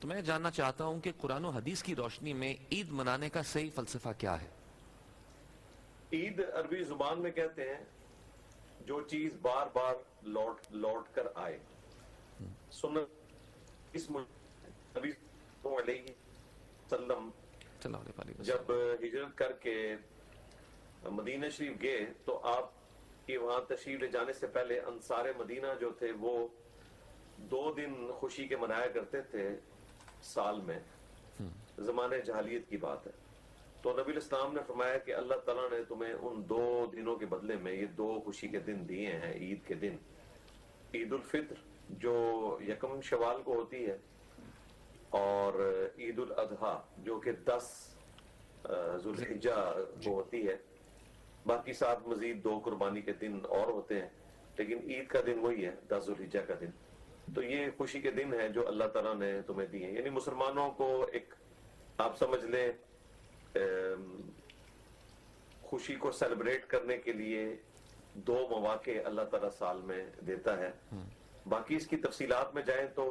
تو میں جاننا چاہتا ہوں کہ قرآن و حدیث کی روشنی میں عید منانے کا صحیح فلسفہ کیا ہے؟ عید عربی زبان میں کہتے ہیں جو چیز بار بار لوٹ کر آئے. سنت اس نبی صلی اللہ علیہ وسلم جب ہجرت کر کے مدینہ شریف گئے تو آپ کی وہاں تشریف لے جانے سے پہلے انصار مدینہ جو تھے وہ 2 دن خوشی کے منایا کرتے تھے سال میں. زمانے جاہلیت کی بات ہے. تو نبی الاسلام نے فرمایا کہ اللہ تعالیٰ نے تمہیں ان 2 دنوں کے بدلے میں یہ 2 خوشی کے دن دیے ہیں. عید کے دن عید الفطر جو 1 شوال کو ہوتی ہے اور عید الاضحیٰ جو کہ 10 ذوالحجہ کو ہوتی ہے. باقی ساتھ مزید 2 قربانی کے دن اور ہوتے ہیں لیکن عید کا دن وہی ہے 10 ذوالحجہ کا دن. تو یہ خوشی کے دن ہے جو اللہ تعالیٰ نے تمہیں دی ہیں. یعنی مسلمانوں کو ایک آپ سمجھ لیں خوشی کو سیلیبریٹ کرنے کے لیے 2 مواقع اللہ تعالیٰ سال میں دیتا ہے. باقی اس کی تفصیلات میں جائیں تو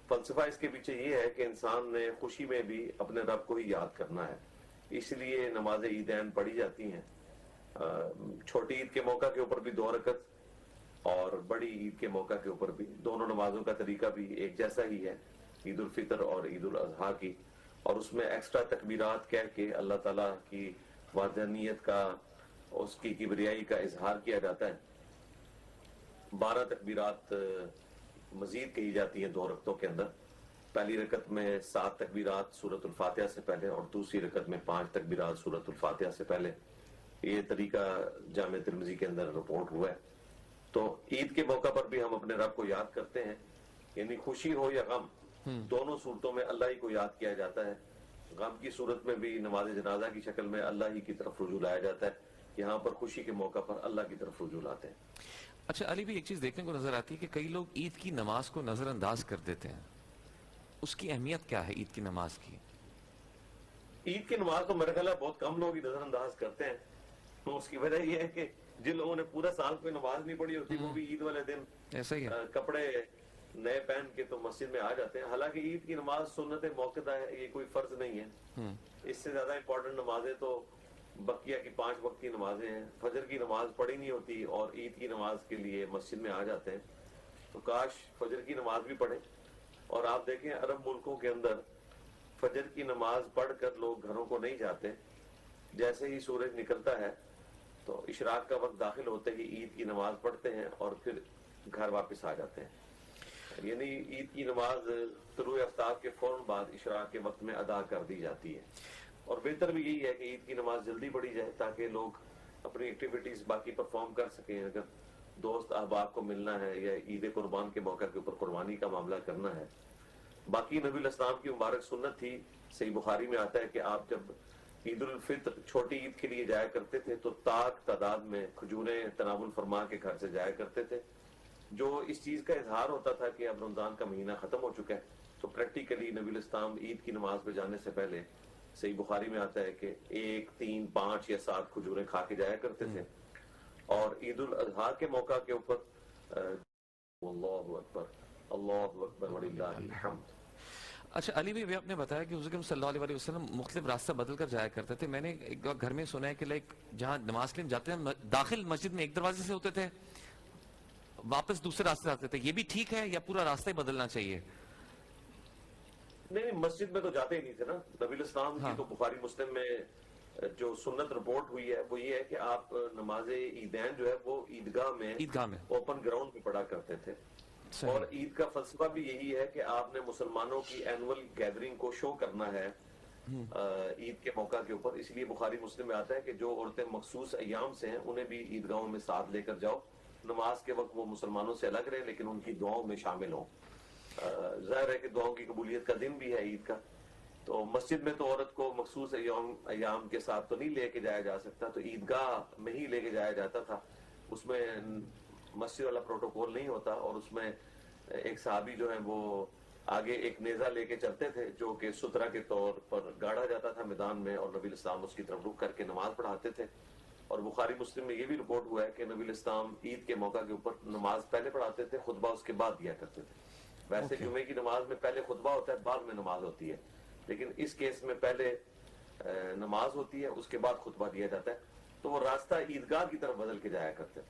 فلسفہ اس کے پیچھے یہ ہے کہ انسان نے خوشی میں بھی اپنے رب کو ہی یاد کرنا ہے. اس لیے نماز عیدین پڑھی جاتی ہیں. چھوٹی عید کے موقع کے اوپر بھی 2 رکعت اور بڑی عید کے موقع کے اوپر بھی. دونوں نمازوں کا طریقہ بھی ایک جیسا ہی ہے عید الفطر اور عید الاضحیٰ کی. اور اس میں ایکسٹرا تکبیرات کہہ کے اللہ تعالیٰ کی وحدانیت کا اس کی کبریائی کا اظہار کیا جاتا ہے. 12 تکبیرات مزید کہی جاتی ہیں 2 رکعتوں کے اندر. پہلی رکعت میں 7 تکبیرات سورۃ الفاتحہ سے پہلے اور دوسری رکعت میں 5 تکبیرات سورۃ الفاتحہ سے پہلے. یہ طریقہ جامع ترمذی کے اندر رپورٹ ہوا ہے. تو عید کے موقع پر بھی ہم اپنے رب کو یاد کرتے ہیں. یعنی خوشی ہو یا غم دونوں صورتوں میں اللہ ہی کو یاد کیا جاتا ہے. غم کی صورت میں بھی نماز جنازہ کی شکل میں اللہ ہی کی طرف رجوع لایا جاتا ہے. یہاں پر خوشی کے موقع پر اللہ کی طرف رجوع لاتے ہیں. اچھا علی بھی ایک چیز دیکھنے کو نظر آتی ہے کہ کئی لوگ عید کی نماز کو نظر انداز کر دیتے ہیں. اس کی اہمیت کیا ہے عید کی نماز کی؟ عید کی نماز تو میرے خیال ہے بہت کم لوگ ہی نظر انداز کرتے ہیں. اس کی وجہ یہ ہے کہ جن لوگوں نے پورا سال کوئی نماز نہیں پڑھی ہوتی وہ بھی عید والے دن ایسا ہی ہے کپڑے نئے پہن کے تو مسجد میں آ جاتے ہیں. حالانکہ عید کی نماز سنت موقع ہے, یہ کوئی فرض نہیں ہے. اس سے زیادہ امپورٹنٹ نمازیں تو بقیہ کی 5 وقت کی نمازیں ہیں. فجر کی نماز پڑھی نہیں ہوتی اور عید کی نماز کے لیے مسجد میں آ جاتے ہیں. تو کاش فجر کی نماز بھی پڑھیں. اور آپ دیکھیں عرب ملکوں کے اندر فجر کی نماز پڑھ کر لوگ گھروں کو نہیں جاتے. جیسے ہی سورج نکلتا ہے تو اشراق کا وقت داخل ہوتے ہی عید کی نماز پڑھتے ہیں اور پھر گھر واپس آ جاتے ہیں. یعنی عید کی نماز طلوع آفتاب کے فوراً بعد اشراق کے وقت میں ادا کر دی جاتی ہے. اور بہتر بھی یہی ہے کہ عید کی نماز جلدی پڑھی جائے تاکہ لوگ اپنی ایکٹیویٹیز باقی پرفارم کر سکیں. اگر دوست احباب کو ملنا ہے یا عید قربان کے موقع کے اوپر قربانی کا معاملہ کرنا ہے. باقی نبی الاسلام کی مبارک سنت تھی. صحیح بخاری میں آتا ہے کہ آپ جب عید الفطر چھوٹی عید کے لیے جایا کرتے تھے تو تاک تعداد میں کھجوریں تناول فرما کے گھر سے جایا کرتے تھے, جو اس چیز کا اظہار ہوتا تھا کہ اب رمضان کا مہینہ ختم ہو چکا ہے. تو پریکٹیکلی نبی الاسلام عید کی نماز پہ جانے سے پہلے صحیح بخاری میں آتا ہے کہ 1 3 5 یا 7 کھجوریں کھا کے جایا کرتے تھے. اور عید الاضحیٰ کے موقع کے اوپر اللہ اکبر وللہ الحمد. اچھا علی بھی آپ نے بتایا کہ حضور صلی اللہ علیہ وسلم مختلف راستہ بدل کر جایا کرتے تھے. میں نے ایک گھر میں سنا ہے کہ لائک جہاں نماز کے لیے جاتے ہیں داخل مسجد میں ایک دروازے سے ہوتے تھے, واپس دوسرے راستے سے آتے تھے. یہ بھی ٹھیک ہے یا پورا راستہ ہی بدلنا چاہیے؟ نہیں, مسجد میں تو جاتے ہی نہیں تھے نا. نبی الاسلام کی تو بخاری مسلم میں جو سنت رپورٹ ہوئی ہے وہ یہ ہے کہ آپ نماز عیدین جو ہے وہ عیدگاہ میں اوپن گراؤنڈ میں پڑھا کرتے تھے. اور عید کا فلسفہ بھی یہی ہے کہ آپ نے مسلمانوں کی اینول گیدرنگ کو شو کرنا ہے عید کے موقع کے اوپر. اس لیے بخاری مسلم میں آتا ہے کہ جو عورتیں مخصوص ایام سے ہیں انہیں بھی عیدگاہوں میں ساتھ لے کر جاؤ. نماز کے وقت وہ مسلمانوں سے الگ رہیں لیکن ان کی دعاؤں میں شامل ہوں. ظاہر ہے کہ دعاؤں کی قبولیت کا دن بھی ہے عید کا. تو مسجد میں تو عورت کو مخصوص ایام کے ساتھ تو نہیں لے کے جایا جا سکتا, تو عیدگاہ میں ہی لے کے جایا جاتا تھا. اس میں مسجد والا پروٹوکول نہیں ہوتا اور اس میں ایک صحابی جو ہیں وہ آگے ایک نیزہ لے کے چلتے تھے جو کہ سترہ کے طور پر گاڑا جاتا تھا میدان میں, اور نبی الاسلام اس کی طرف رک کر کے نماز پڑھاتے تھے. اور بخاری مسلم میں یہ بھی رپورٹ ہوا ہے کہ نبی الاسلام عید کے موقع کے اوپر نماز پہلے پڑھاتے تھے, خطبہ اس کے بعد دیا کرتے تھے. ویسے جمعے کی نماز میں پہلے خطبہ ہوتا ہے بعد میں نماز ہوتی ہے, لیکن اس کیس میں پہلے نماز ہوتی ہے اس کے بعد خطبہ دیا جاتا ہے, تو وہ راستہ عیدگاہ کی طرف بدل کے جایا کرتے ہیں.